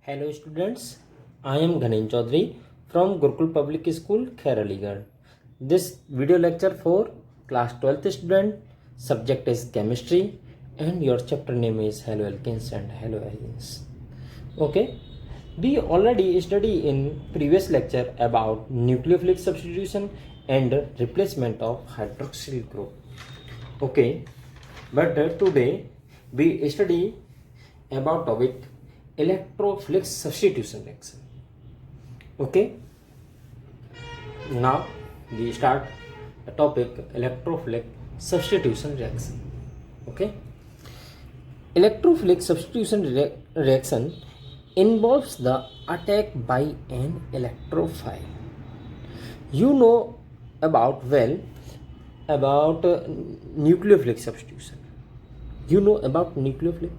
Hello students, I am Ghanen Chaudhary from Gurukul Public School, Khairaligarh. This video lecture for class 12th student, subject is chemistry and your chapter name is haloalkanes and haloalkanes. Okay, we already studied in previous lecture about nucleophilic substitution and replacement of hydroxyl group. Okay, but today we study about topic electrophilic substitution reaction. Okay, now we start the topic electrophilic substitution reaction. Okay, electrophilic substitution reaction involves the attack by an electrophile. You know about nucleophilic substitution. You know about nucleophilic.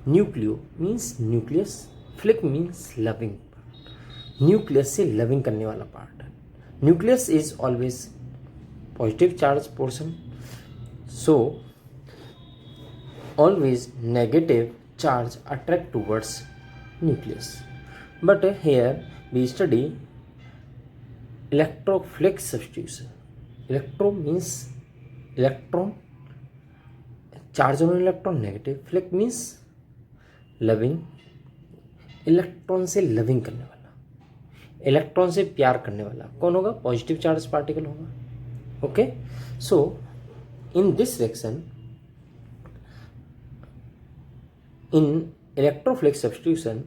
Nucleo means nucleus, philic means loving part. Nucleus से loving करने वाला part है. Nucleus is always positive charge portion, so always negative charge attract towards nucleus. But here we study electrophilic substitution. Electro means electron, charge on electron negative, philic means loving, electron से loving करने वाला, electron से प्यार करने वाला कौन होगा? Positive charge particle होगा. Okay, so in this reaction, in electrophilic substitution,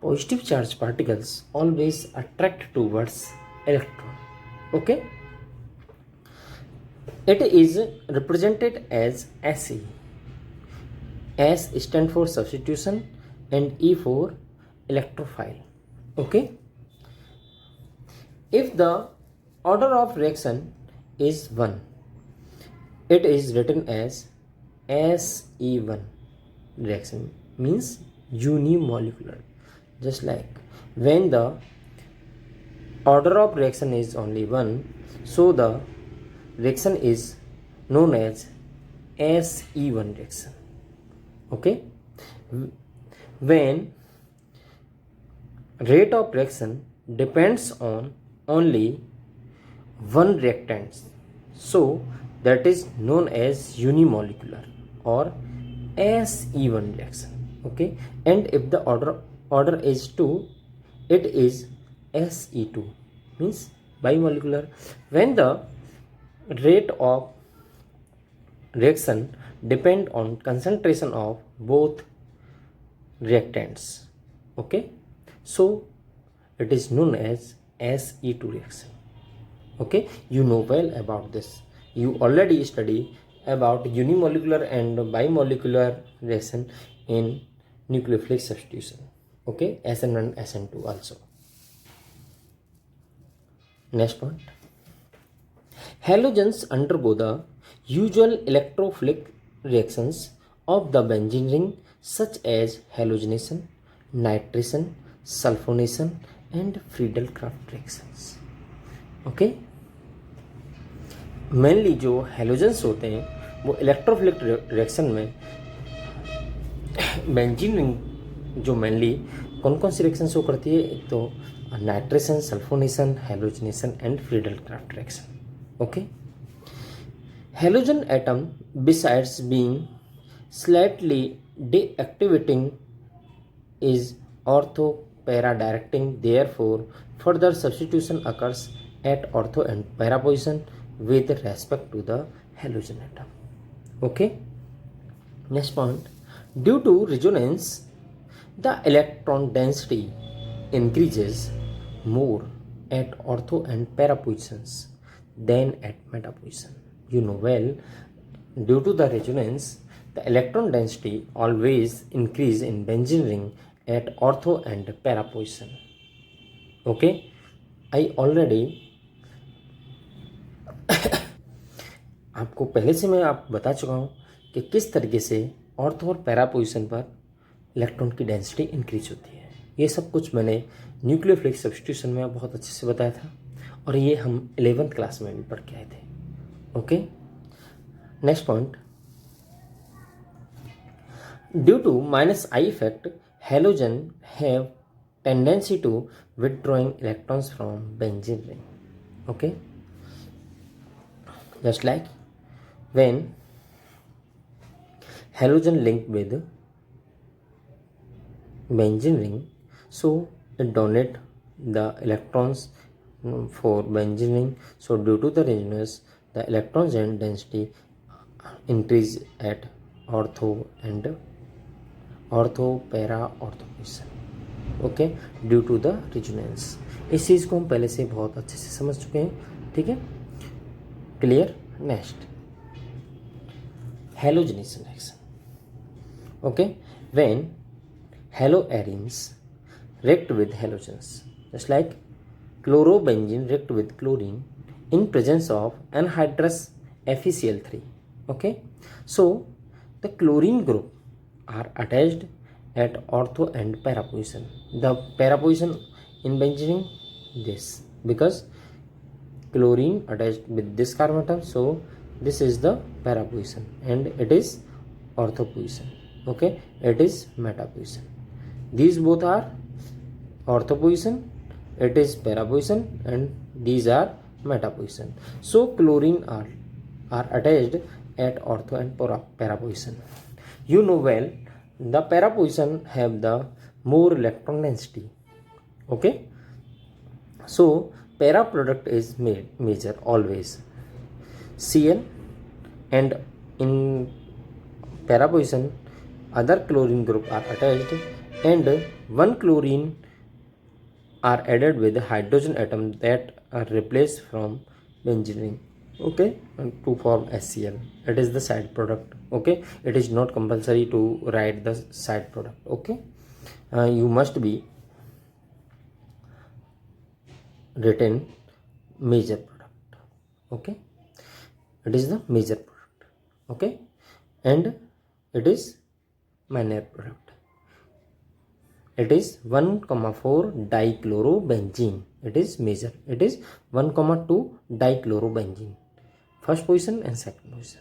positive charge particles always attract towards electron. Okay, it is represented as Se. S stand for substitution and E for electrophile. Okay, if the order of reaction is 1, it is written as Se1. reaction means unimolecular. Just like when the order of reaction is only 1, so the reaction is known as Se1 reaction. Okay, when rate of reaction depends on only one reactant, so that is known as unimolecular or Se1 reaction. Okay, and if the order is 2, it is Se2 means bimolecular. When the rate of reaction depend on concentration of both reactants, okay, so it is known as Se2 reaction. Okay, you know well about this. You already study about unimolecular and bimolecular reaction in nucleophilic substitution. Okay, SN1 SN2 also. Next point, halogens undergo the usual electrophilic reactions of the benzene ring such as halogenation, nitration, sulfonation and Friedel-Crafts reactions. Okay, mainly जो halogens होते हैं वो electrophilic reaction में benzene ring जो mainly कौन कौन सी reaction show करती है? एक तो nitration, sulphonation, halogenation and Friedel-Crafts reaction. Okay, halogen atom besides being slightly deactivating is ortho para directing, therefore further substitution occurs at ortho and para position with respect to the halogen atom. Okay, next point, due to resonance the electron density increases more at ortho and para positions than at meta position. You know well, due to the resonance the electron density always increase in benzene ring at ortho and para position. Okay, I already आपको पहले से मैं आप बता चुका हूँ कि किस तरीके से ऑर्थो और पैरा पोजीशन पर इलेक्ट्रॉन की डेंसिटी इंक्रीज होती है. ये सब कुछ मैंने न्यूक्लियोफिलिक सब्स्टिट्यूशन में बहुत अच्छे से बताया था और ये हम 11th क्लास में भी पढ़ के आए थे. Okay, next point, Due to minus I effect, halogen have tendency to withdrawing electrons from benzene ring. Okay, just like when halogen linked with benzene ring, so it donate the electrons for benzene ring. So due to the resonance, the electrons and density increase at ortho and ortho para ortho position, okay, due to the resonance. इस चीज़ को हम पहले से बहुत अच्छे से समझ चुके हैं, ठीक है, clear. Next, halogenation reaction, okay, when हेलोएरिन्स react with halogens, just like chlorobenzene react with chlorine in presence of anhydrous FeCl3, okay. So the chlorine group are attached at ortho and para position. The para position in benzene this, because chlorine attached with this carbon atom, so this is the para position and it is ortho position, okay, it is meta position. These both are ortho position, it is para position, and these are meta position. So chlorine are attached at ortho and para position. You know well, the para position have the more electron density, okay. So para product is major always Cl, and in para position other chlorine group are attached and one chlorine are added with hydrogen atom that are replaced from benzene ring, okay, and to form HCl. It is the side product, okay. It is not compulsory to write the side product, okay. You must be written major product, okay. It is the major product, okay, and it is minor product. It is 1,4 dichlorobenzene. It is major. It is 1,2 dichlorobenzene. First position and second position.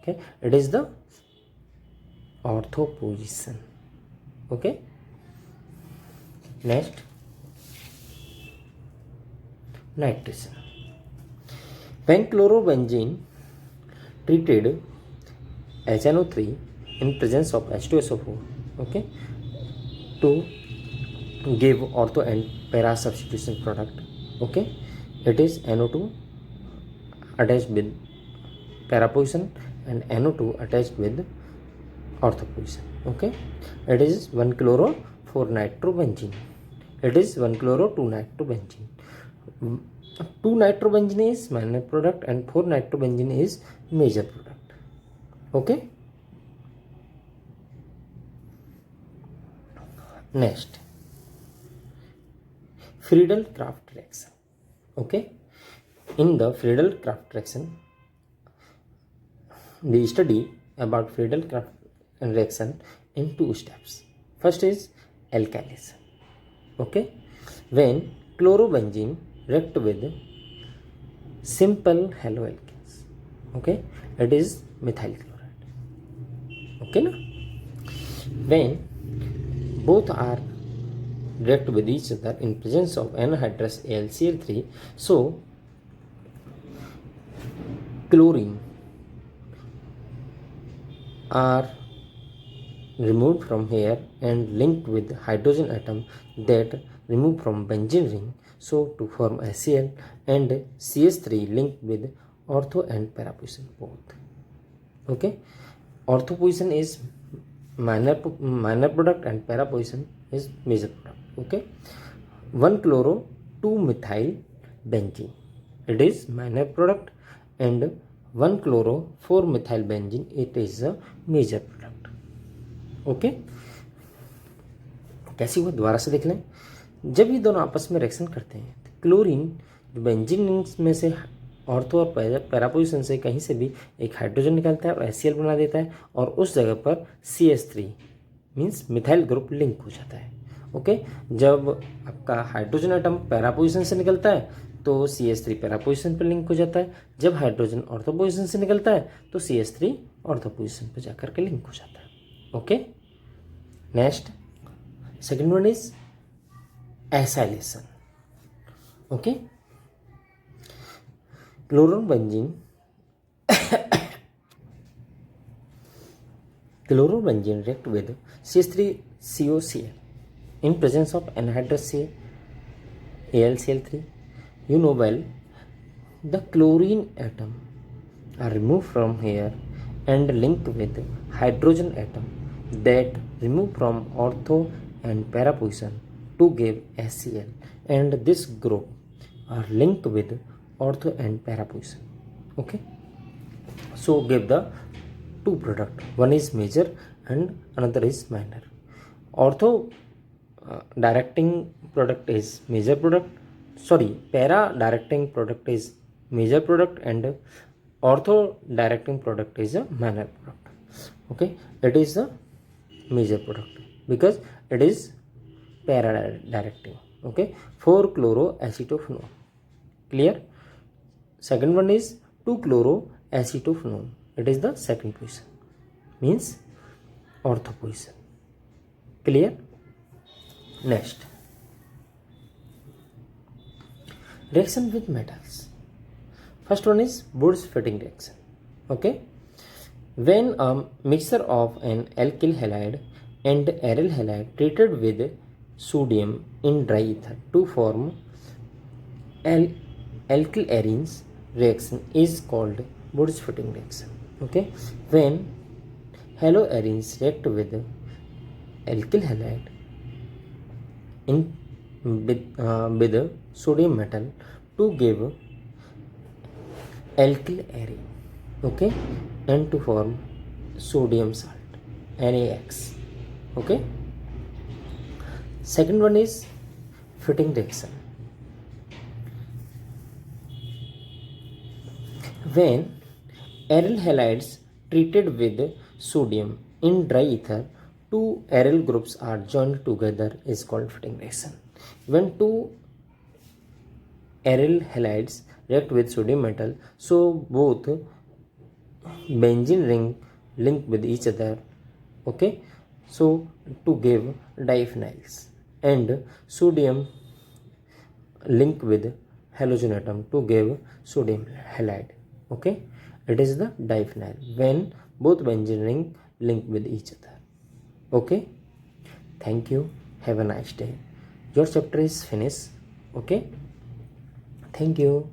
Okay. It is the ortho position. Okay. Next, nitration. When chlorobenzene treated HNO3 in presence of H2SO4, okay, to give ortho and para substitution product, okay, it is NO2 attached with para position and NO2 attached with ortho position, okay. It is 1-chloro 4-nitrobenzene. It is 1-chloro 2-nitrobenzene. 2-nitrobenzene is minor product and 4-nitrobenzene is major product, okay. Next, Friedel-Crafts reaction, okay. In the Friedel-Crafts reaction, we study about Friedel-Crafts reaction in two steps. First is alkylation, okay, when chlorobenzene react with simple haloalkanes, okay, it is methyl chloride, okay na? When both are react with each other in presence of anhydrous AlCl3, so chlorine are removed from here and linked with hydrogen atom that removed from benzene ring, so to form HCl, and CH3 linked with ortho and para position both, okay. Ortho position is minor product and para position is major product, okay. 1-chloro 2-methyl benzene, it is minor product, and 1-chloro 4-methyl benzene, it is a major product, okay. कैसी हुआ दोबारा से देख लें। जब ये दोनों आपस में रिएक्शन करते हैं तो क्लोरीन बेंजीन में से ऑर्थो और पैरा पोजिशन से कहीं से भी एक हाइड्रोजन निकलता है और HCl बना देता है, और उस जगह पर CH3 means methyl group link हो जाता है, ओके। जब आपका हाइड्रोजन एटम पैरा पोजिशन से निकलता है तो CH3 पैरा पोजिशन पर लिंक हो जाता है, जब हाइड्रोजन ऑर्थो पोजिशन से निकलता है तो CH3 ऑर्थो पोजिशन पर जाकर के लिंक हो जाता है, okay. Next, second one is acylation. Okay, chlorobenzene react with CH3COCl in presence of anhydrous AlCl3. You know well, the chlorine atom are removed from here and linked with hydrogen atom that removed from ortho and para position to give HCl, and this group are linked with ortho and para position. Okay, so give the two product, one is major and another is minor. Ortho directing product is major product, sorry, para directing product is major product and ortho directing product is a minor product. Okay, it is the major product because it is para directing. Okay, 4-chloroacetophenone. Clear? Second one is 2-chloroacetophenone. It is the second position, means ortho position. Clear? Next, reaction with metals. First one is Booth-Fitting reaction. Okay, when a mixture of an alkyl halide and aryl halide treated with sodium in dry ether to form alkyl arenes, reaction is called Booth-Fitting reaction. Okay, when haloarenes react with alkyl halide with sodium metal to give alkyl arene, okay, and to form sodium salt, NaX. Okay, second one is fitting reaction. When aryl halides treated with sodium in dry ether, two aryl groups are joined together is called fitting reaction. When two aryl halides react with sodium metal, so both benzene ring link with each other. Okay, so to give diphenyls, and sodium link with halogen atom to give sodium halide. Okay, it is the diphenyl when both benzene ring link with each other. Okay, thank you, have a nice day. Your chapter is finished. Okay, thank you.